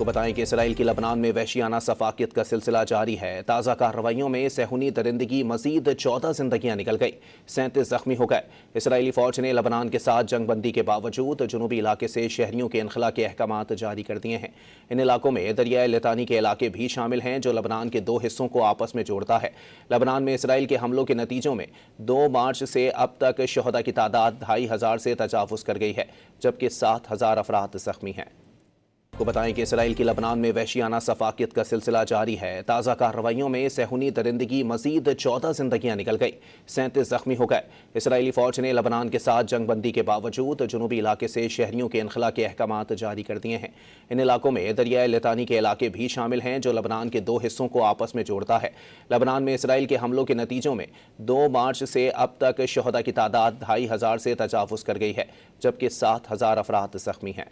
کو بتائیں کہ اسرائیل کی لبنان میں وحشیانہ صفاقیت کا سلسلہ جاری ہے۔ تازہ کارروائیوں میں صہیونی درندگی مزید 14 زندگیاں نکل گئی، 37 زخمی ہو گئے۔ اسرائیلی فوج نے لبنان کے ساتھ جنگ بندی کے باوجود جنوبی علاقے سے شہریوں کے انخلاء کے احکامات جاری کر دیے ہیں۔ ان علاقوں میں دریائے لطانی کے علاقے بھی شامل ہیں جو لبنان کے دو حصوں کو آپس میں جوڑتا ہے۔ لبنان میں اسرائیل کے حملوں کے نتیجوں میں 2 مارچ سے اب تک شہداء کی تعداد 2500 سے تجاوز کر گئی ہے، جبکہ 7000 افراد زخمی ہیں۔ کو بتائیں کہ اسرائیل کی لبنان میں وحشیانہ صفاقیت کا سلسلہ جاری ہے۔ تازہ کارروائیوں میں صہیونی درندگی مزید 14 زندگیاں نکل گئی، 37 زخمی ہو گئے۔ اسرائیلی فوج نے لبنان کے ساتھ جنگ بندی کے باوجود جنوبی علاقے سے شہریوں کے انخلاء کے احکامات جاری کر دیے ہیں۔ ان علاقوں میں دریائے لطانی کے علاقے بھی شامل ہیں جو لبنان کے دو حصوں کو آپس میں جوڑتا ہے۔ لبنان میں اسرائیل کے حملوں کے نتیجوں میں 2 مارچ سے اب تک شہداء کی تعداد 2500 سے تجاوز کر گئی ہے، جبکہ 7000 افراد زخمی ہیں۔